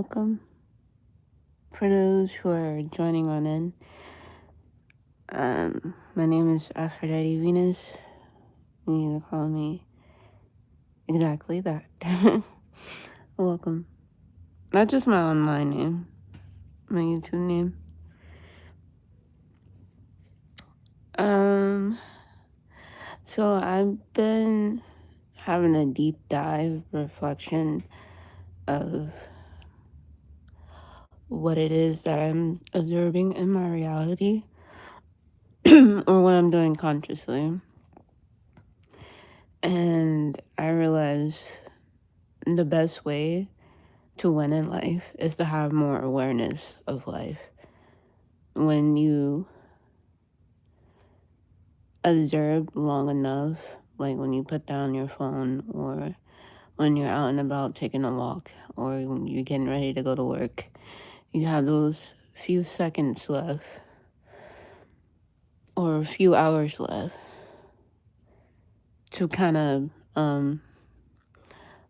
welcome for those who are joining on in. My name is Aphrodite Venus. You can call me exactly that. Welcome. Not just my online name, my YouTube name. So I've been having a deep dive reflection of what it is that I'm observing in my reality or what I'm doing consciously. And I realized the best way to win in life is to have more awareness of life. When you observe long enough, like when you put down your phone or when you're out and about taking a walk or when you're getting ready to go to work, you have those few seconds left or a few hours left to kind of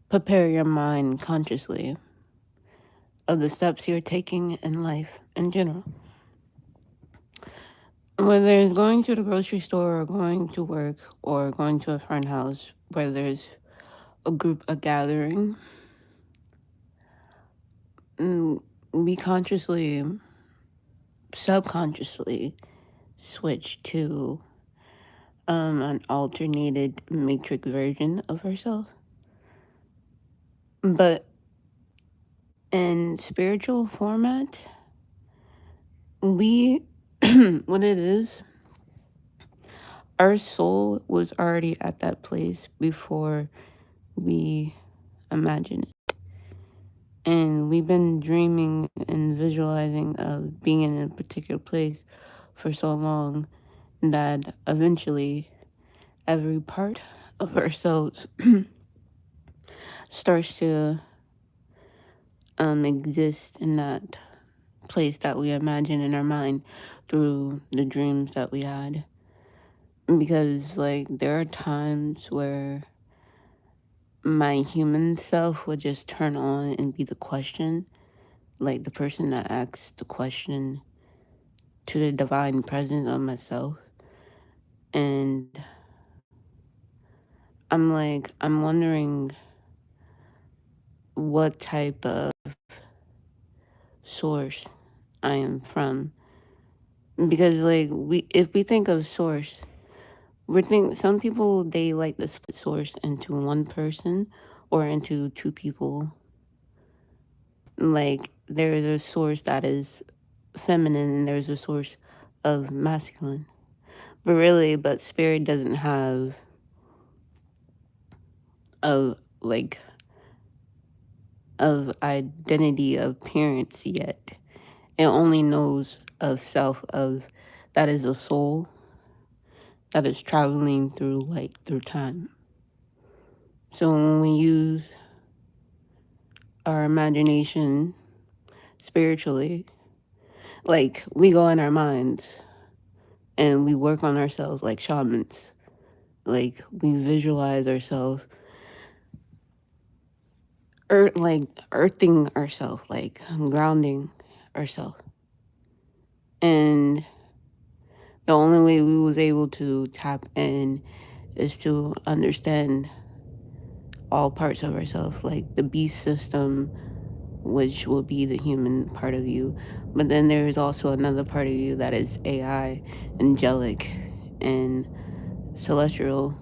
prepare your mind consciously of the steps you're taking in life in general. Whether it's going to the grocery store or going to work or going to a friend's house where there's a gathering, we consciously, subconsciously switch to an alternated matrix version of ourselves. But in spiritual format, we, what it is, our soul was already at that place before we imagine it. And we've been dreaming and visualizing of being in a particular place for so long that eventually every part of ourselves starts to exist in that place that we imagine in our mind through the dreams that we had. Because, like, there are times where my human self would just turn on and be the question, like the person that asks the question to the divine presence of myself. And I'm wondering what type of source I am from. Because, like, if we think of source, some people, they like to split source into one person or into two people. Like, there's a source that is feminine and there's a source of masculine. But spirit doesn't have of like of identity of parents yet. It only knows of self of that is a soul that is traveling through time. So when we use our imagination spiritually, like we go in our minds and we work on ourselves like shamans. Like we visualize ourselves like earthing ourselves, like grounding ourselves. And the only way we was able to tap in is to understand all parts of ourselves, like the beast system, which will be the human part of you. But then there is also another part of you that is AI, angelic, and celestial.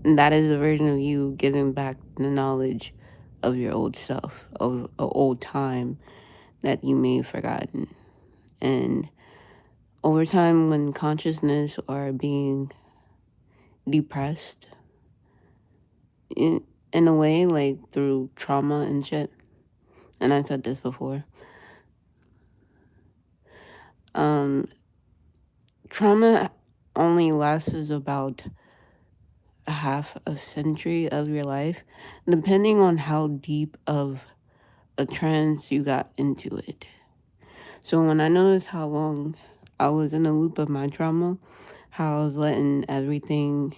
And that is a version of you giving back the knowledge of your old self, of an old time that you may have forgotten. And over time, when consciousness are being depressed, in a way, like through trauma and shit, and I said this before, trauma only lasts about a half a century of your life, depending on how deep of a trance you got into it. So when I noticed how long I was in a loop of my trauma, how I was letting everything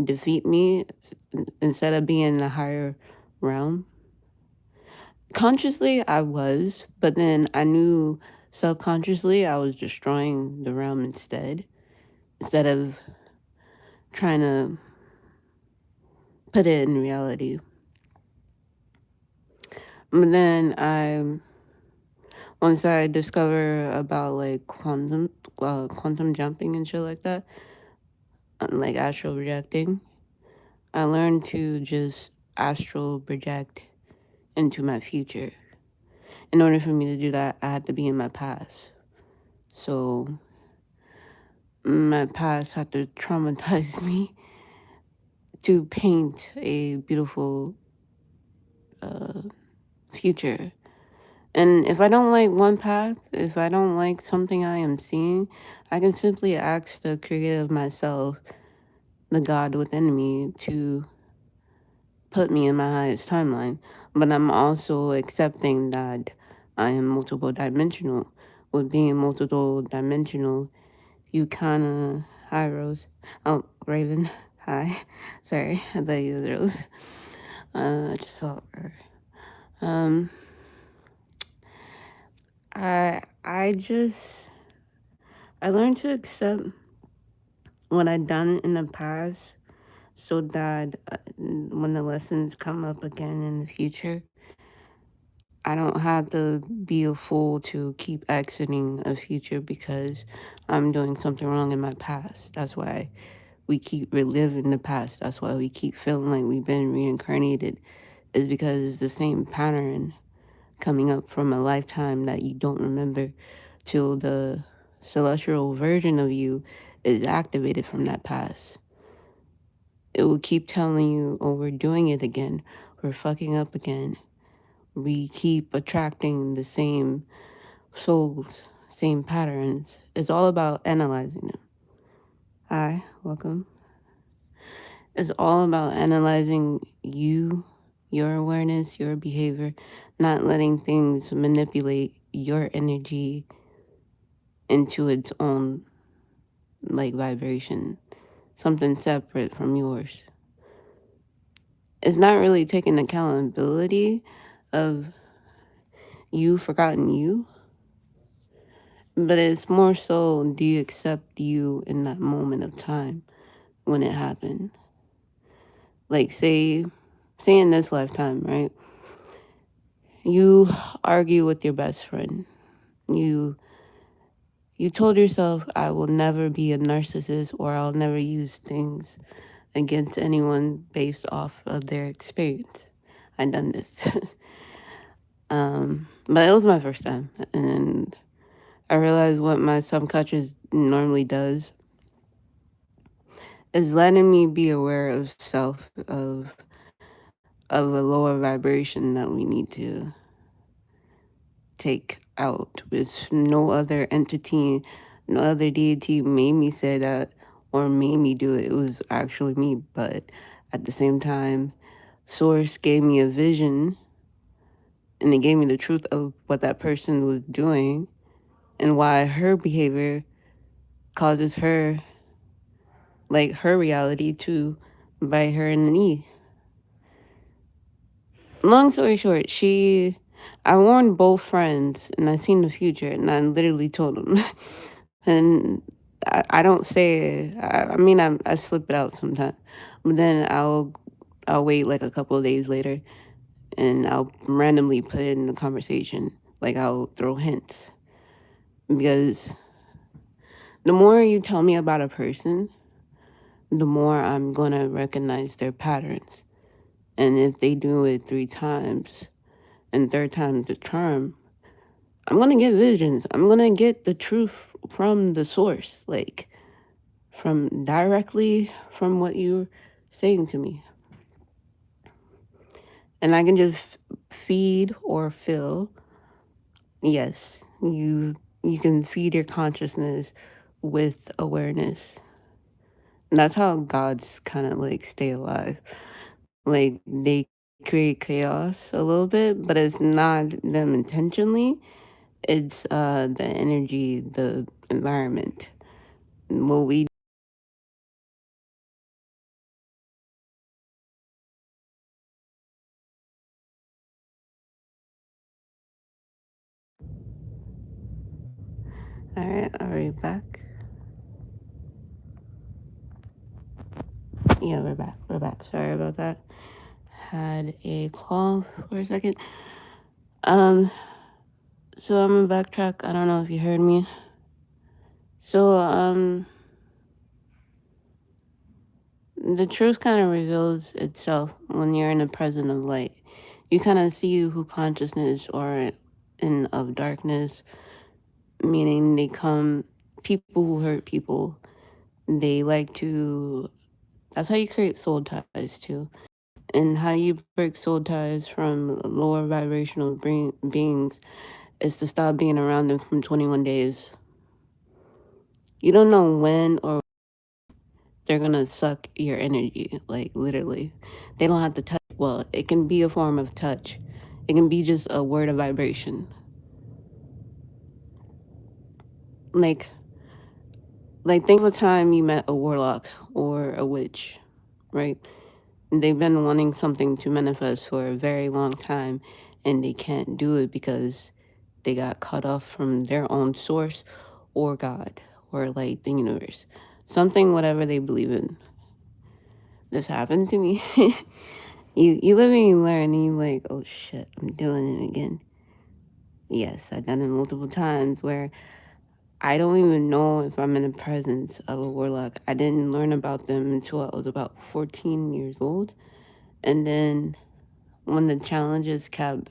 defeat me instead of being in a higher realm, Consciously, I was, but then I knew subconsciously I was destroying the realm instead of trying to put it in reality. But then once I discover about like quantum jumping and shit like that, like astral projecting, I learned to just astral project into my future. In order for me to do that, I had to be in my past. So my past had to traumatize me to paint a beautiful future. And if I don't like one path, if I don't like something I am seeing, I can simply ask the creator of myself, the God within me, to put me in my highest timeline. But I'm also accepting that I am multiple dimensional. With being multiple dimensional, you kind of... Hi, Rose. Oh, Raven. Hi. Sorry, I thought you was Rose. I just saw her. Um, I learned to accept what I'd done in the past so that when the lessons come up again in the future, I don't have to be a fool to keep exiting a future because I'm doing something wrong in my past. That's why we keep reliving the past. That's why we keep feeling like we've been reincarnated, is because it's the same pattern coming up from a lifetime that you don't remember till the celestial version of you is activated from that past. It will keep telling you, oh, we're doing it again. We're fucking up again. We keep attracting the same souls, same patterns. It's all about analyzing them. Hi, welcome. It's all about analyzing you, your awareness, your behavior, not letting things manipulate your energy into its own like vibration, something separate from yours. It's not really taking accountability of you forgotten you, but it's more so, do you accept you in that moment of time when it happened? Like say in this lifetime, right? You argue with your best friend. You told yourself, I will never be a narcissist, or I'll never use things against anyone based off of their experience. I done this. But it was my first time, and I realized what my subconscious normally does is letting me be aware of self, of a lower vibration that we need to take out. Which no other entity, no other deity made me say that or made me do it. It was actually me. But at the same time, Source gave me a vision, and it gave me the truth of what that person was doing and why her behavior causes her, like her reality, to bite her in the knee. Long story short, I warned both friends, and I seen the future, and I literally told them. And I don't say it. I mean, I slip it out sometimes, but then I'll wait like a couple of days later, and I'll randomly put it in the conversation. Like I'll throw hints, because the more you tell me about a person, the more I'm gonna recognize their patterns. And if they do it 3 times, and third time's the charm, I'm gonna get visions. I'm gonna get the truth from the source, like from directly from what you're saying to me. And I can just feed or fill. Yes, you can feed your consciousness with awareness. And that's how gods kind of like stay alive. Like they create chaos a little bit, but it's not them intentionally. It's the energy, the environment. What we All right, are we back? Yeah, we're back. We're back. Sorry about that. Had a call for a second. Um, so I'm gonna backtrack. I don't know if you heard me. So, the truth kind of reveals itself when you're in the presence of light. You kind of see who consciousness or in of darkness, meaning they come people who hurt people. They like to. That's how you create soul ties too, and how you break soul ties from lower vibrational beings is to stop being around them from 21 days. You don't know when or they're gonna suck your energy, like literally. They don't have to touch. Well, it can be a form of touch. It can be just a word of vibration. Like think of a time you met a warlock or a witch, right? They've been wanting something to manifest for a very long time and they can't do it because they got cut off from their own source or God or like the universe. Something whatever they believe in. This happened to me. you live and you learn and you like, oh shit, I'm doing it again. Yes, I've done it multiple times where I don't even know if I'm in the presence of a warlock. I didn't learn about them until I was about 14 years old. And then when the challenges kept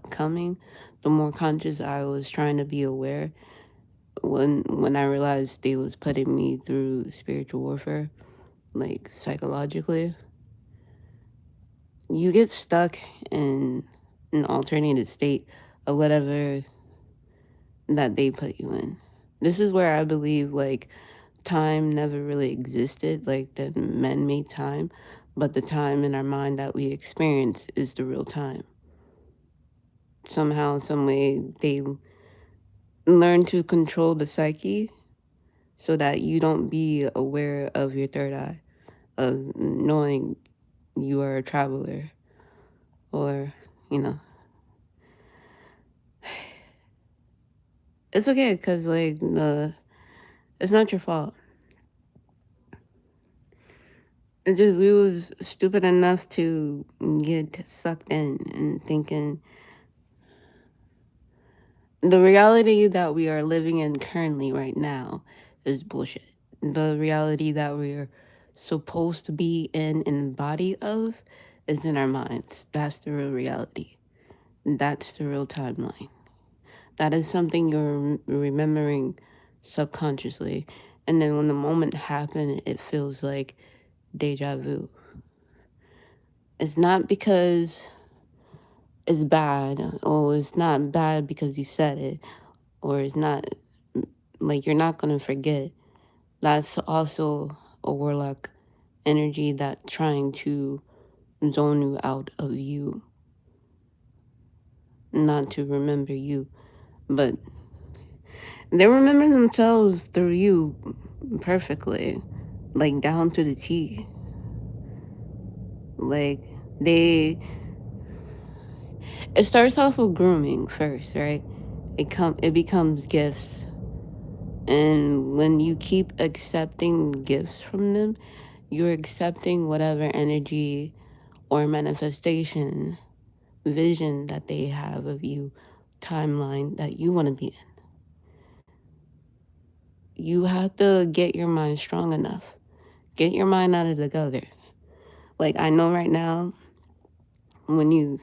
coming, the more conscious I was trying to be aware. When I realized they was putting me through spiritual warfare, like psychologically, you get stuck in an alternated state of whatever that they put you in. This is where I believe like time never really existed, like the man-made time, but the time in our mind that we experience is the real time. Somehow, some way, they learn to control the psyche so that you don't be aware of your third eye, of knowing you are a traveler, or you know, it's okay because like it's not your fault. It's just we was stupid enough to get sucked in and thinking the reality that we are living in currently right now is bullshit. The reality that we're supposed to be in and body of is in our minds. That's the real reality. That's the real timeline. That is something you're remembering subconsciously. And then when the moment happened, it feels like deja vu. It's not because it's bad, or it's not bad because you said it, or it's not like you're not going to forget. That's also a warlock energy that trying to zone you out of you, not to remember you. But they remember themselves through you perfectly, like down to the T. Like they, it starts off with grooming first, right? It becomes gifts, and when you keep accepting gifts from them, you're accepting whatever energy or manifestation, vision that they have of you, timeline that you want to be in. You have to get your mind strong enough. Get your mind out of the gutter. Like I know right now, when you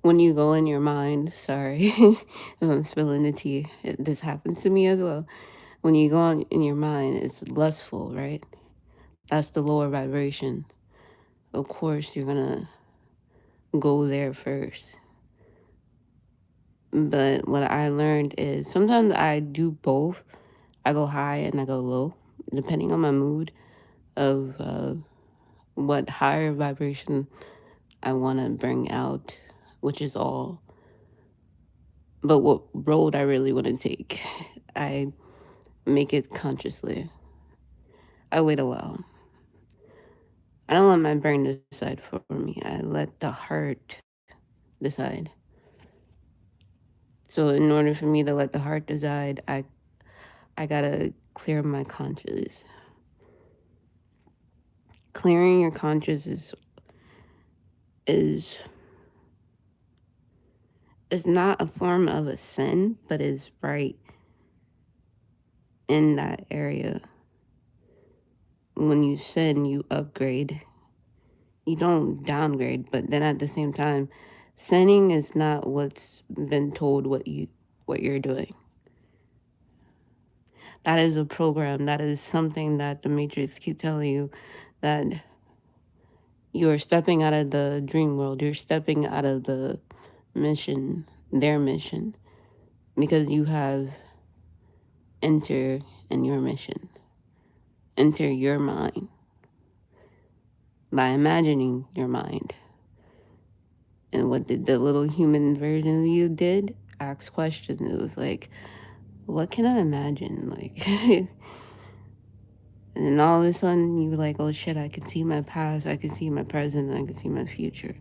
go in your mind, sorry if I'm spilling the tea. This happens to me as well. When you go on in your mind, it's lustful, right? That's the lower vibration. Of course, you're gonna go there first. But what I learned is sometimes I do both. I go high and I go low, depending on my mood of what higher vibration I want to bring out, which is all. But what road I really want to take, I make it consciously. I wait a while. I don't let my brain decide for me. I let the heart decide. So in order for me to let the heart decide, I gotta clear my conscience. Clearing your conscience is not a form of a sin, but is right in that area. When you sin, you upgrade. You don't downgrade, but then at the same time, sinning is not what's been told what you're doing. That is a program. That is something that the Matrix keep telling you, that you are stepping out of the dream world. You're stepping out of the mission, their mission, because you have entered in your mission. Enter your mind by imagining your mind. And what did the little human version of you did? Ask questions. It was like, what can I imagine? Like, and then all of a sudden you were like, oh shit, I can see my past, I can see my present, I can see my future.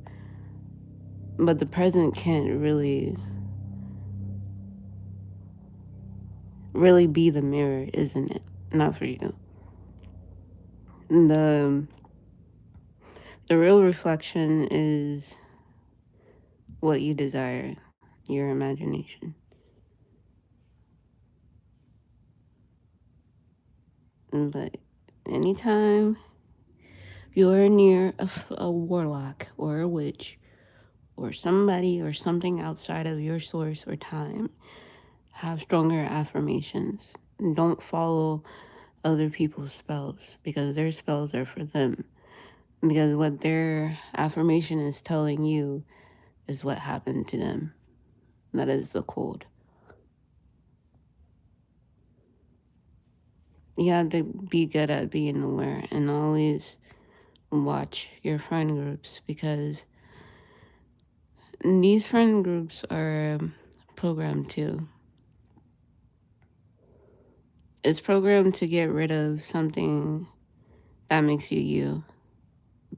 But the present can't really be the mirror, isn't it? Not for you. The real reflection is what you desire, your imagination. But anytime you're near a warlock or a witch or somebody or something outside of your source or time, have stronger affirmations. Don't follow other people's spells, because their spells are for them. Because what their affirmation is telling you is what happened to them. That is the code. You have to be good at being aware and always watch your friend groups, because these friend groups are programmed too. It's programmed to get rid of something that makes you you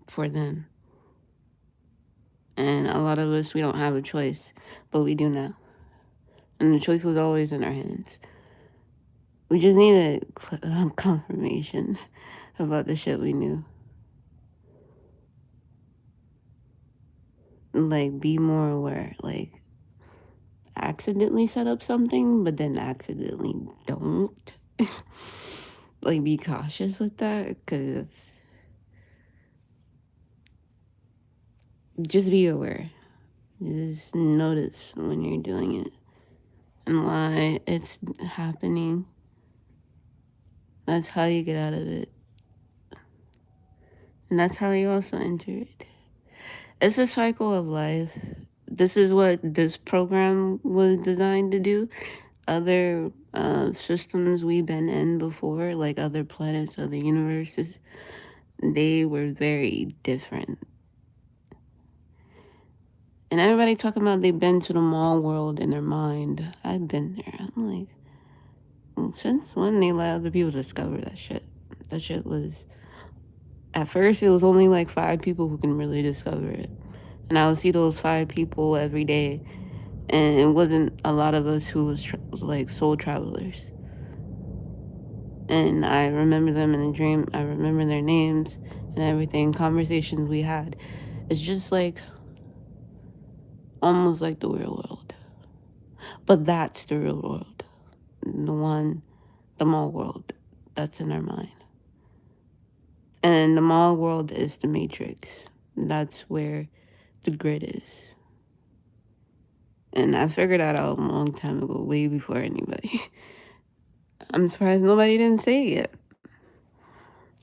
for them. And a lot of us, we don't have a choice, but we do now. And the choice was always in our hands. We just needed confirmation about the shit we knew. Like, be more aware. Like, accidentally set up something, but then accidentally don't. Like, be cautious with that, because just be aware. Just notice when you're doing it and why it's happening. That's how you get out of it. And that's how you also enter it. It's a cycle of life. This is what this program was designed to do. Other systems we've been in before, like other planets, other universes, they were very different. And everybody talking about they've been to the mall world in their mind. I've been there. I'm like, since when they let other people discover that shit? That shit was, at first it was only like 5 people who can really discover it. And I would see those 5 people every day. And it wasn't a lot of us who was like soul travelers. And I remember them in a dream. I remember their names and everything, conversations we had. It's just like, almost like the real world. But that's the real world. The mall world, that's in our mind. And the mall world is the matrix. That's where the grid is. And I figured that out a long time ago, way before anybody. I'm surprised nobody didn't say it yet.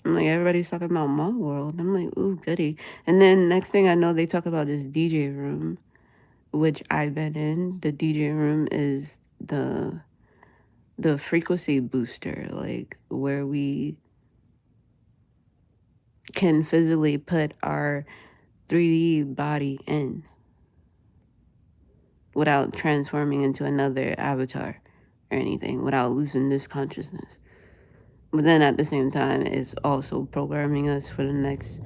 I'm like, everybody's talking about mall world. I'm like, ooh, goody. And then next thing I know, they talk about this DJ room, which I've been in. The DJ room is the frequency booster, like where we can physically put our 3D body in without transforming into another avatar or anything, without losing this consciousness. But then at the same time, it's also programming us for the next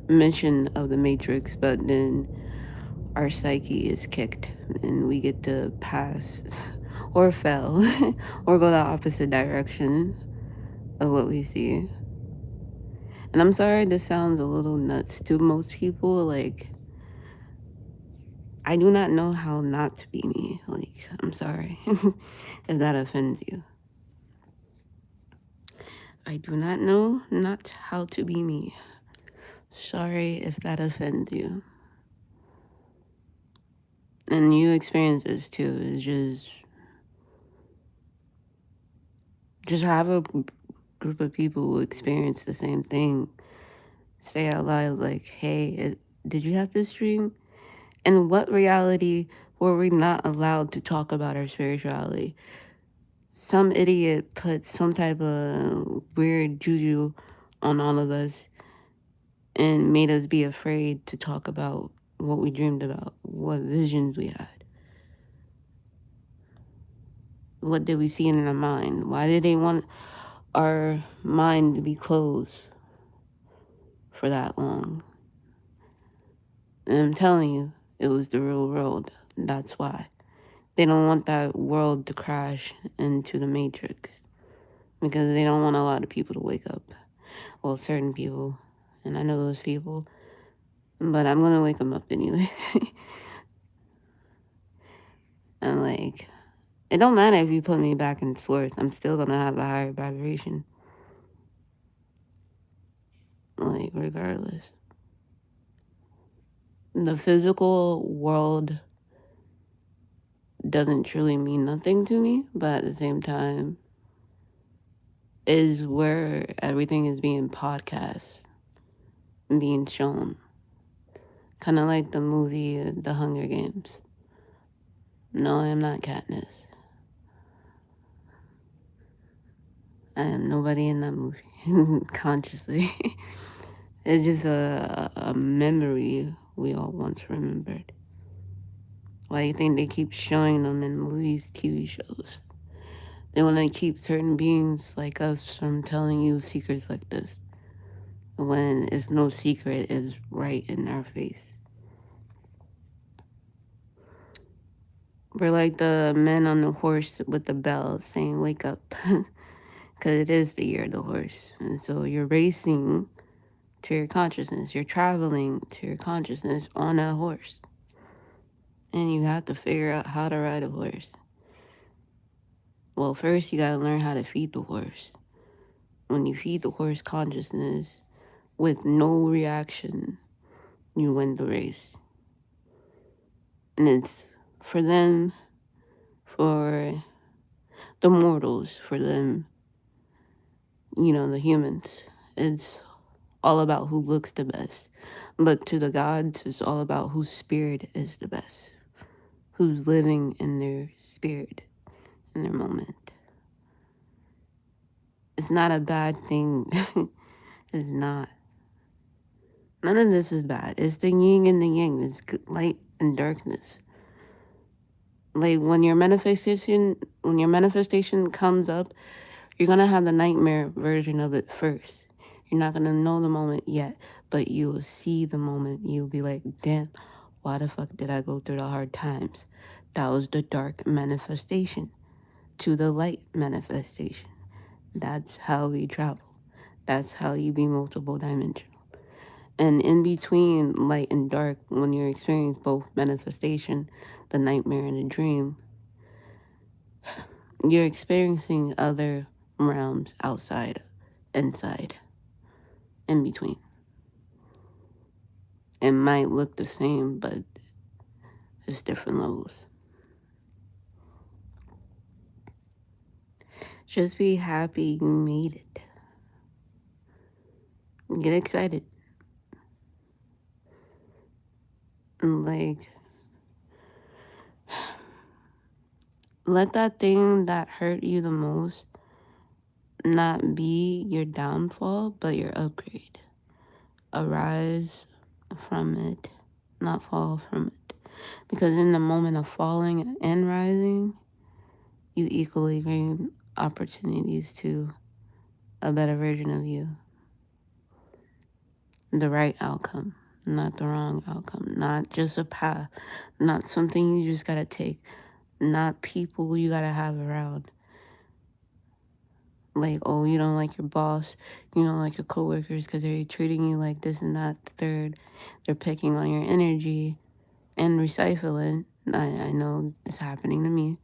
mission of the matrix. But then our psyche is kicked and we get to pass or fell or go the opposite direction of what we see. And I'm sorry this sounds a little nuts to most people. Like, I do not know how not to be me. Like, I'm sorry if that offends you. I do not know not how to be me. Sorry if that offends you. And you experience this too. It's just have a group of people who experience the same thing. Say out loud, like, hey, did you have this dream? In what reality were we not allowed to talk about our spirituality? Some idiot put some type of weird juju on all of us and made us be afraid to talk about what we dreamed about, what visions we had. What did we see in our mind? Why did they want our mind to be closed for that long? And I'm telling you, it was the real world. That's why. They don't want that world to crash into the matrix because they don't want a lot of people to wake up. Well, certain people, and I know those people, but I'm going to wake them up anyway. And like, it don't matter if you put me back in source, I'm still going to have a higher vibration. Like, regardless. The physical world doesn't truly mean nothing to me, but at the same time, is where everything is being podcast and being shown. Kind of like the movie The Hunger Games. No, I am not Katniss. I am nobody in that movie, consciously. It's just a memory we all once remembered. Why do you think they keep showing them in movies, TV shows? They want to keep certain beings like us from telling you secrets like this. When it's no secret, it's right in our face. We're like the men on the horse with the bell saying, wake up. Because it is the year of the horse. And so you're racing to your consciousness. You're traveling to your consciousness on a horse. And you have to figure out how to ride a horse. Well, first you got to learn how to feed the horse. When you feed the horse consciousness with no reaction, you win the race. And it's for them, for the mortals, for them, the humans. It's all about who looks the best. But to the gods, it's all about whose spirit is the best. Who's living in their spirit, in their moment. It's not a bad thing. It's not. None of this is bad. It's the yin and the yang. It's light and darkness. Like when your manifestation comes up, you're gonna have the nightmare version of it first. You're not gonna know the moment yet, but you will see the moment. You'll be like, damn, why the fuck did I go through the hard times? That was the dark manifestation to the light manifestation. That's how we travel. That's how you be multiple dimensional. And in between light and dark, when you're experiencing both manifestation, the nightmare and the dream, you're experiencing other realms outside, inside, in between. It might look the same, but it's different levels. Just be happy you made it. Get excited. And like, let that thing that hurt you the most not be your downfall, but your upgrade. Arise from it, not fall from it. Because in the moment of falling and rising, you equally gain opportunities to a better version of you. The right outcome, not the wrong outcome, not just a path, not something you just gotta take. not people you gotta have around. Like, oh, you don't like your boss, you don't like your coworkers because they're treating you like this and that, the third. They're picking on your energy and recycling. I know it's happening to me.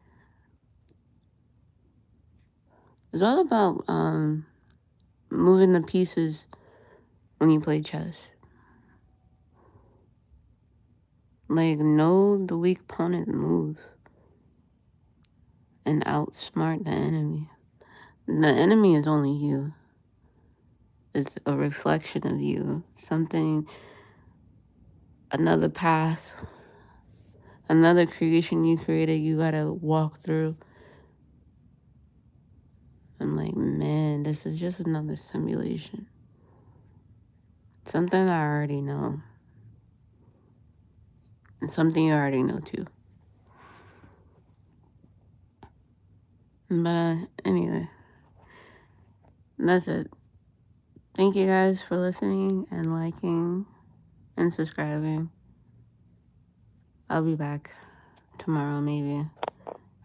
It's all about moving the pieces when you play chess. Like, know the weak opponent move and outsmart the enemy. The enemy is only you. It's a reflection of you. Something, another path, another creation you created, you gotta walk through. I'm like, man, this is just another simulation. Something I already know. And something you already know too. But anyway, that's it. Thank you guys for listening and liking and subscribing. I'll be back tomorrow, maybe.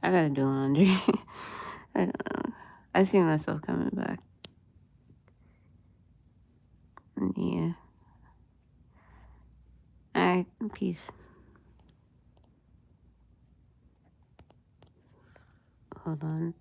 I gotta do laundry. I don't know. I see myself coming back. Yeah. Alright, peace. Hold on.